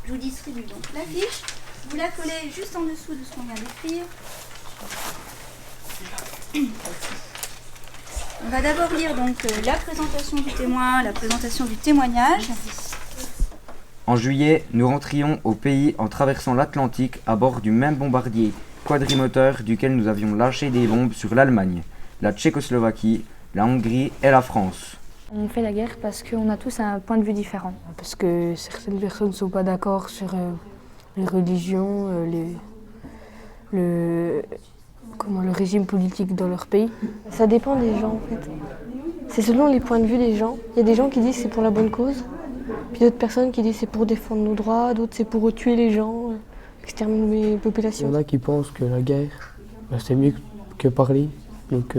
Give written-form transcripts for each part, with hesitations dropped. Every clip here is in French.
Je vous distribue donc la fiche. Vous la collez juste en dessous de ce qu'on vient d'écrire. On va d'abord lire donc la présentation du témoin, la présentation du témoignage. En juillet, nous rentrions au pays en traversant l'Atlantique à bord du même bombardier quadrimoteur duquel nous avions lâché des bombes sur l'Allemagne, la Tchécoslovaquie, la Hongrie et la France. On fait la guerre parce qu'on a tous un point de vue différent. Parce que certaines personnes ne sont pas d'accord sur les religions, le régime politique dans leur pays. Ça dépend des gens en fait. C'est selon les points de vue des gens. Il y a des gens qui disent que c'est pour la bonne cause, puis d'autres personnes qui disent que c'est pour défendre nos droits, d'autres c'est pour tuer les gens, exterminer les populations. Il y en a qui pensent que la guerre, c'est mieux que parler. Donc,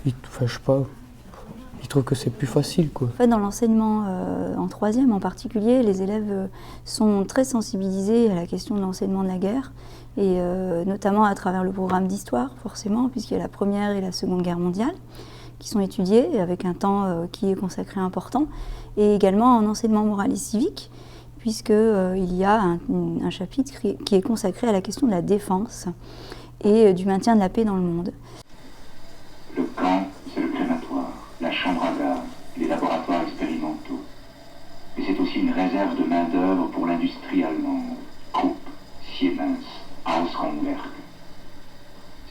je sais pas, ils trouvent que c'est plus facile, quoi. En fait, dans l'enseignement en troisième en particulier, les élèves sont très sensibilisés à la question de l'enseignement de la guerre, et notamment à travers le programme d'histoire, forcément, puisqu'il y a la Première et la Seconde Guerre mondiale qui sont étudiés avec un temps qui est consacré important, et également en enseignement moral et civique, puisqu'il y a un chapitre qui est consacré à la question de la défense et du maintien de la paix dans le monde. Le camp, c'est le crématoire, la chambre à gaz, les laboratoires expérimentaux. Mais c'est aussi une réserve de main-d'œuvre pour l'industrie allemande. Krupp, Siemens, Hausrangwerk.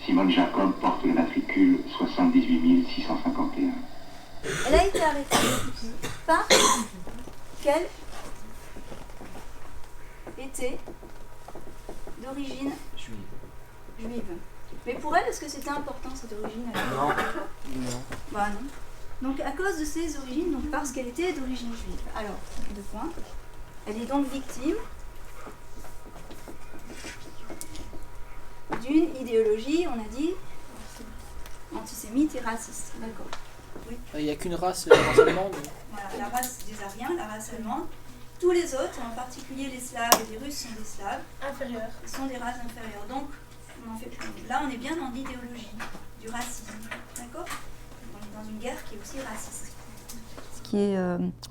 Simone Jacob porte le matricule 78 651. Elle a été arrêtée par quelle était d'origine juive. Mais pour elle, est-ce que c'était important cette origine? Non. Bah non. Donc à cause de ses origines, donc parce qu'elle était d'origine juive. Alors, 2 points. Elle est donc victime d'une idéologie, on a dit, antisémite et raciste. D'accord. Oui. Il n'y a qu'une race, la race allemande. Voilà, la race des Aryens, la race allemande. Tous les autres, en particulier les Slaves et les Russes, sont des Slaves. Inférieurs. Sont des races inférieures. Donc, on en fait plus. Là, on est bien dans l'idéologie du racisme. D'accord? On est dans une guerre qui est aussi raciste. Ce qui est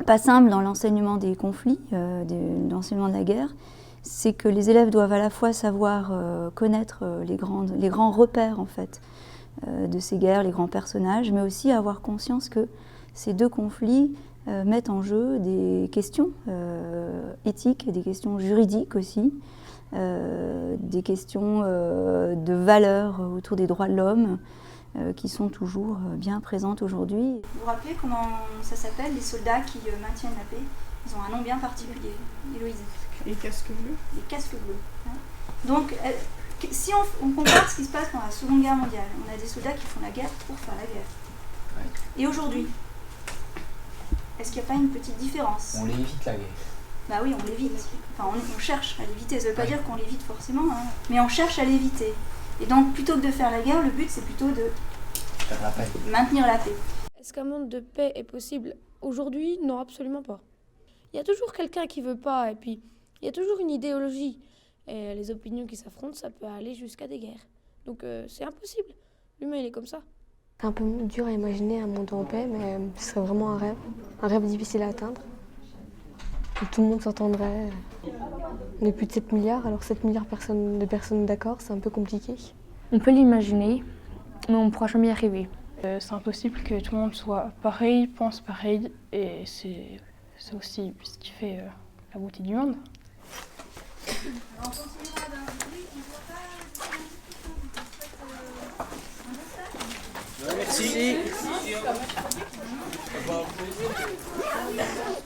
pas simple dans l'enseignement des conflits, de l'enseignement de la guerre, c'est que les élèves doivent à la fois savoir connaître les grands repères en fait, de ces guerres, les grands personnages, mais aussi avoir conscience que ces 2 conflits mettent en jeu des questions éthiques, des questions juridiques aussi, des questions de valeurs autour des droits de l'homme qui sont toujours bien présentes aujourd'hui. Vous vous rappelez comment ça s'appelle, les soldats qui maintiennent la paix? Ils ont un nom bien particulier. Héloïse. Les casques bleus. Les casques bleus. Hein. Donc, si on compare ce qui se passe pendant la Seconde Guerre mondiale, on a des soldats qui font la guerre pour faire la guerre. Ouais. Et aujourd'hui, est-ce qu'il n'y a pas une petite différence? On l'évite la guerre. Bah oui, on l'évite. Enfin, on cherche à l'éviter. Ça ne veut pas dire qu'on l'évite forcément, hein, mais on cherche à l'éviter. Et donc, plutôt que de faire la guerre, le but, c'est plutôt de Faire la paix. maintenir la paix. Est-ce qu'un monde de paix est possible aujourd'hui? Non, absolument pas. Il y a toujours quelqu'un qui veut pas, et puis il y a toujours une idéologie. Et les opinions qui s'affrontent, ça peut aller jusqu'à des guerres. Donc c'est impossible. L'humain, il est comme ça. C'est un peu dur à imaginer un monde en paix, mais ce serait vraiment un rêve difficile à atteindre. Où tout le monde s'entendrait. On est plus de 7 milliards, alors 7 milliards de personnes d'accord, c'est un peu compliqué. On peut l'imaginer, mais on ne pourra jamais y arriver. C'est impossible que tout le monde soit pareil, pense pareil, et c'est aussi ce qui fait la beauté du monde. Alors, on continuera d'un bruit, on voit pas... Merci. Merci.